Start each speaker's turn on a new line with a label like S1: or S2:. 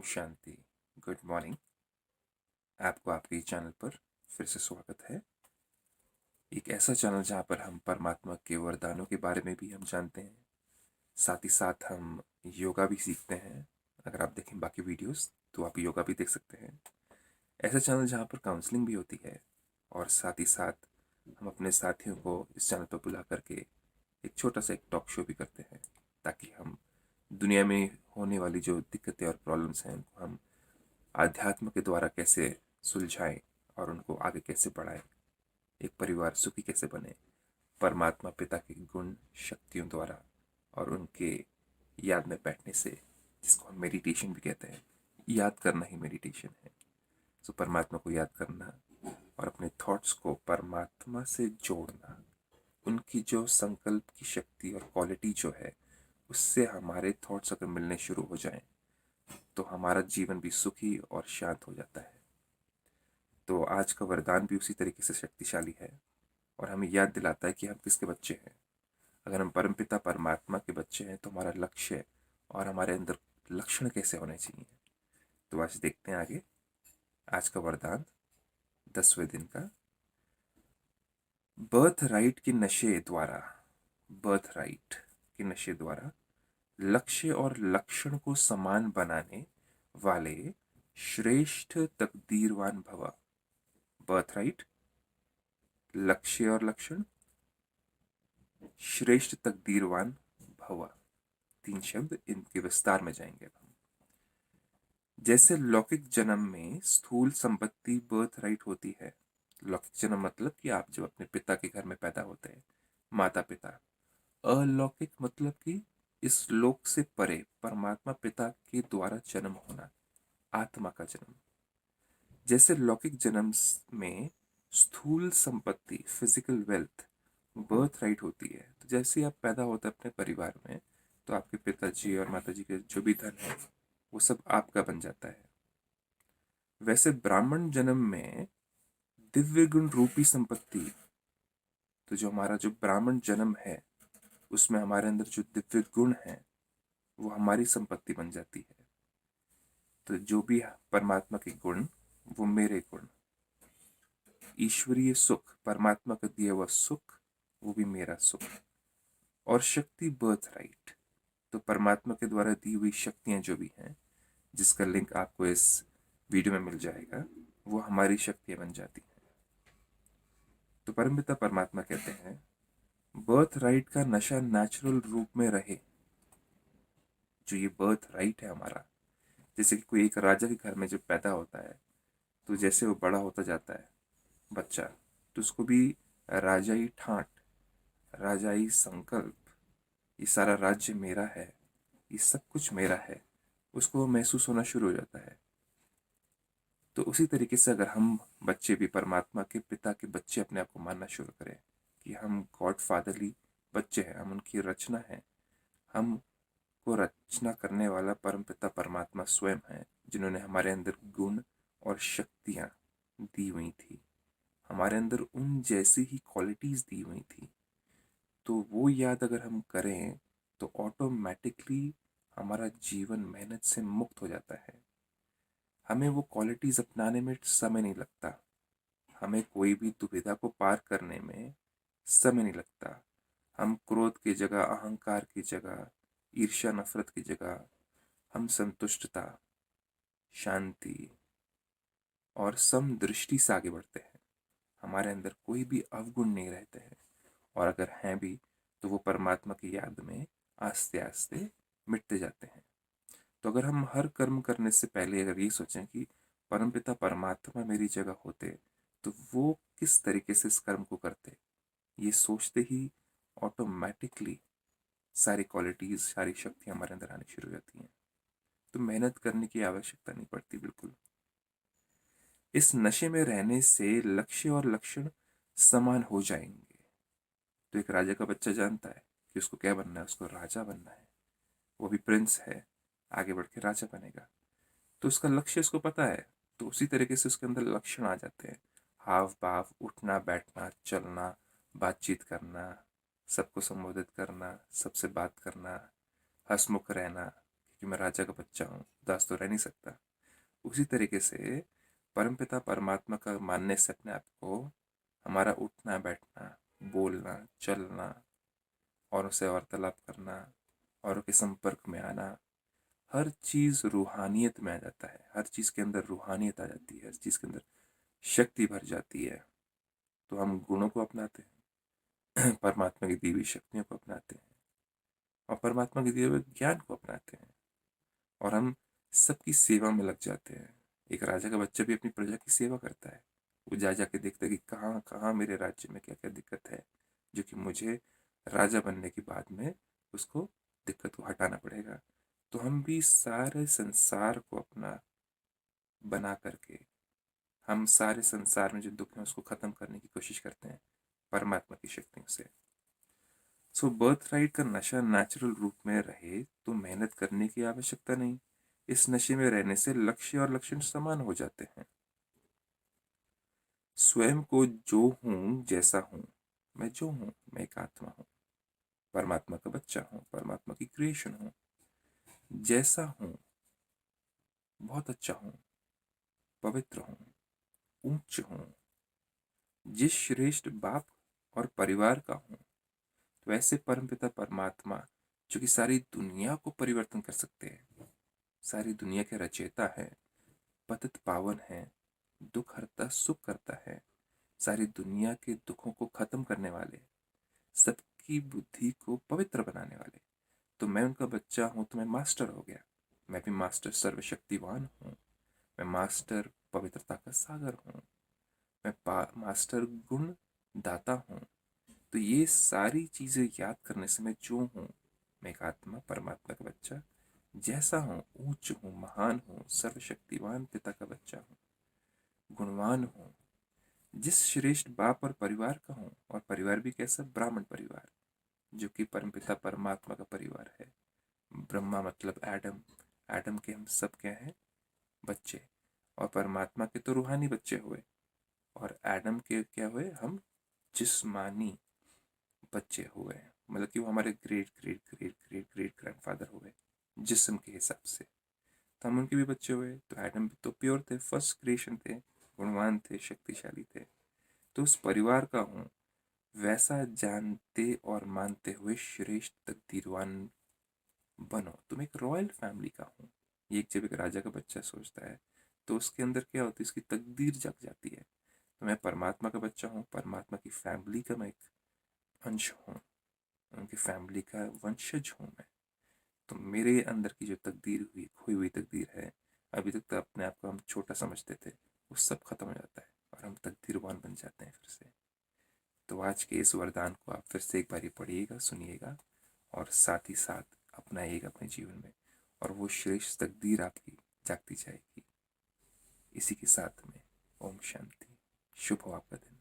S1: Om Shanti. Good morning. आपको आपके channel पर फिर से स्वागत है। एक ऐसा चैनल जहाँ पर हम परमात्मा के वरदानों के बारे में भी हम जानते हैं, साथ ही साथ हम योगा भी सीखते हैं। अगर आप देखें बाकी वीडियोस तो आप योगा भी देख सकते हैं। ऐसा चैनल जहाँ पर काउंसलिंग भी होती है और साथ ही साथ हम अपने साथियों को इस चैनल पर बुला करके एक छोटा सा एक टॉक शो भी करते हैं, ताकि हम दुनिया में होने वाली जो दिक्कतें और प्रॉब्लम्स हैं उनको हम आध्यात्म के द्वारा कैसे सुलझाएं और उनको आगे कैसे बढ़ाएं। एक परिवार सुखी कैसे बने परमात्मा पिता के गुण शक्तियों द्वारा और उनके याद में बैठने से, जिसको हम मेडिटेशन भी कहते हैं। याद करना ही मेडिटेशन है। सो परमात्मा को याद करना और अपने थॉट्स को परमात्मा से जोड़ना, उनकी जो संकल्प की शक्ति और क्वालिटी जो है उससे हमारे थॉट्स अगर मिलने शुरू हो जाएं तो हमारा जीवन भी सुखी और शांत हो जाता है। तो आज का वरदान भी उसी तरीके से शक्तिशाली है और हमें याद दिलाता है कि हम किसके बच्चे हैं। अगर हम परमपिता परमात्मा के बच्चे हैं तो हमारा लक्ष्य और हमारे अंदर लक्षण कैसे होने चाहिए। तो आज देखते हैं आगे। आज का वरदान 10वें दिन का, बर्थ राइट के नशे द्वारा, बर्थ राइट के नशे द्वारा लक्ष्य और लक्षण को समान बनाने वाले श्रेष्ठ तकदीरवान भव। बर्थ राइट, लक्ष्य और लक्षण, श्रेष्ठ तकदीरवान भव, तीन शब्द, इनके विस्तार में जाएंगे अब हम। जैसे लौकिक जन्म में स्थूल संपत्ति बर्थ राइट होती है। लौकिक जन्म मतलब कि आप जब अपने पिता के घर में पैदा होते हैं, माता पिता। अलौकिक मतलब कि इस लोक से परे परमात्मा पिता के द्वारा जन्म होना, आत्मा का जन्म। जैसे लौकिक जन्म में स्थूल संपत्ति फिजिकल वेल्थ बर्थ राइट होती है, तो जैसे आप पैदा होते हैं अपने परिवार में तो आपके पिताजी और माताजी के जो भी धन है वो सब आपका बन जाता है। वैसे ब्राह्मण जन्म में दिव्य गुण रूपी संपत्ति, तो जो हमारा जो ब्राह्मण जन्म है उसमें हमारे अंदर जो दिव्य गुण है वो हमारी संपत्ति बन जाती है। तो जो भी परमात्मा के गुण वो मेरे गुण, ईश्वरीय सुख, परमात्मा का दिया हुआ सुख वो भी मेरा सुख। और शक्ति बर्थ राइट, तो परमात्मा के द्वारा दी हुई शक्तियां जो भी हैं, जिसका लिंक आपको इस वीडियो में मिल जाएगा, वो हमारी शक्तियां बन जाती हैं। तो परमपिता परमात्मा कहते हैं बर्थ राइट का नशा नेचुरल रूप में रहे। जो ये बर्थ राइट है हमारा, जैसे कि कोई एक राजा के घर में जब पैदा होता है तो जैसे वो बड़ा होता जाता है बच्चा, तो उसको भी राजाई ठाट, राजाई संकल्प, ये सारा राज्य मेरा है, ये सब कुछ मेरा है, उसको महसूस होना शुरू हो जाता है। तो उसी तरीके से अगर हम बच्चे भी परमात्मा के पिता के बच्चे अपने आप को मानना शुरू करें कि हम गॉड फादरली बच्चे हैं, हम उनकी रचना है, हम को रचना करने वाला परमपिता परमात्मा स्वयं है, जिन्होंने हमारे अंदर गुण और शक्तियां दी हुई थी, हमारे अंदर उन जैसी ही क्वालिटीज दी हुई थी। तो वो याद अगर हम करें तो ऑटोमेटिकली हमारा जीवन मेहनत से मुक्त हो जाता है। हमें वो क्वालिटीज अपनाने में समय नहीं लगता, हमें कोई भी दुविधा को पार करने में समय नहीं लगता। हम क्रोध की जगह, अहंकार की जगह, ईर्ष्या नफरत की जगह हम संतुष्टता, शांति और समदृष्टि से आगे बढ़ते हैं। हमारे अंदर कोई भी अवगुण नहीं रहते हैं, और अगर हैं भी तो वो परमात्मा की याद में आस्ते आस्ते मिटते जाते हैं। तो अगर हम हर कर्म करने से पहले अगर ये सोचें कि परमपिता परमात्मा मेरी जगह होते तो वो किस तरीके से इस कर्म को करते, ये सोचते ही ऑटोमेटिकली सारी क्वालिटीज, सारी शक्ति हमारे अंदर आनी शुरू हो जाती हैं। तो मेहनत करने की आवश्यकता नहीं पड़ती बिल्कुल। इस नशे में रहने से लक्ष्य और लक्षण समान हो जाएंगे। तो एक राजा का बच्चा जानता है कि उसको क्या बनना है, उसको राजा बनना है, वो भी प्रिंस है, आगे बढ़ के राजा बनेगा। तो उसका लक्ष्य उसको पता है, तो उसी तरीके से उसके अंदर लक्षण आ जाते हैं। हाव भाव, उठना बैठना चलना, बातचीत करना, सबको संबोधित करना, सबसे बात करना, हंसमुख रहना, कि मैं राजा का बच्चा हूँ, उदास तो रह नहीं सकता। उसी तरीके से परमपिता परमात्मा का मानने से अपने आप को हमारा उठना बैठना, बोलना, चलना, औरों से वार्तालाप करना, औरों के संपर्क में आना, हर चीज़ रूहानियत में आ जाता है। हर चीज़ के अंदर रूहानियत आ जाती है, हर चीज़ के अंदर शक्ति भर जाती है। तो हम गुणों को अपनाते हैं, परमात्मा की दी हुई शक्तियों को अपनाते हैं और परमात्मा के दिए हुए ज्ञान को अपनाते हैं और हम सबकी सेवा में लग जाते हैं। एक राजा का बच्चा भी अपनी प्रजा की सेवा करता है। वो जा जाके देखता है कि कहाँ कहाँ मेरे राज्य में क्या क्या दिक्कत है, जो कि मुझे राजा बनने के बाद में उसको दिक्कत को हटाना पड़ेगा। तो हम भी सारे संसार को अपना बना करके हम सारे संसार में जो दुख है उसको खत्म करने की कोशिश करते हैं परमात्मा की शक्तियों से। सो बर्थ राइट का नशा नेचुरल रूप में रहे तो मेहनत करने की आवश्यकता नहीं। इस नशे में रहने से लक्ष्य और लक्षण समान हो जाते हैं। स्वयं को जो हूं जैसा हूं, मैं जो हूं मैं एक आत्मा हूं, परमात्मा का बच्चा हूं, परमात्मा की क्रिएशन हूं। जैसा हूं, बहुत अच्छा हूं, पवित्र हूं, उच्च हूं, जिस श्रेष्ठ बाप और परिवार का हूं, तो ऐसे परमपिता परमात्मा जो कि सारी दुनिया को परिवर्तन कर सकते हैं, सारी दुनिया के रचयिता है, पतित पावन है, दुख हरता सुख करता है, सारी दुनिया के दुखों को खत्म करने वाले, सबकी बुद्धि को पवित्र बनाने वाले। तो मैं उनका बच्चा हूं तो मैं मास्टर हो गया। मैं भी मास्टर सर्वशक्तिवान हूं। मैं मास्टर पवित्रता का सागर हूं। मैं मास्टर गुण दाता हूं। तो ये सारी चीजें याद करने से मैं जो हूं, मैं एक आत्मा परमात्मा का बच्चा जैसा हूं, ऊंच हूं, महान हूं, सर्वशक्तिवान पिता का बच्चा हूं, गुणवान हूं, जिस श्रेष्ठ बाप और परिवार का हूं। और परिवार भी कैसा? ब्राह्मण परिवार, जो कि परमपिता परमात्मा का परिवार है। ब्रह्मा मतलब एडम, एडम के हम सब क्या हैं? बच्चे। और परमात्मा के तो रूहानी बच्चे हुए, और एडम के क्या हुए? हम जिस्मानी बच्चे हुए। मतलब कि वो हमारे great great great great great grandfather हुए जिस्म के हिसाब से। तो हम उनके भी बच्चे हुए। तो एडम भी तो प्योर थे, फर्स्ट क्रिएशन थे, गुणवान थे, शक्तिशाली थे। तो उस परिवार का हूँ, वैसा जानते और मानते हुए श्रेष्ठ तकदीरवान बनो। तुम एक रॉयल फैमिली का हूँ। ये एक जब एक राजा का बच्चा सोचता है तो उसके अंदर क्या होती है? उसकी तकदीर जग जाती है। तो मैं परमात्मा का बच्चा हूँ, परमात्मा की फैमिली का मैं एक अंश हूँ, उनकी फैमिली का वंशज हूँ मैं। तो मेरे अंदर की जो तकदीर हुई, खोई हुई तकदीर है, अभी तक तो अपने आप को हम छोटा समझते थे, वो सब खत्म हो जाता है और हम तकदीरवान बन जाते हैं फिर से। तो आज के इस वरदान को आप फिर से एक बार पढ़िएगा, सुनिएगा और साथ ही साथ अपनाइएगा अपने जीवन में, और वो श्रेष्ठ तकदीर आपकी जागती जाएगी। इसी के साथ में ओम शांति। शुभ हो आपका दिन।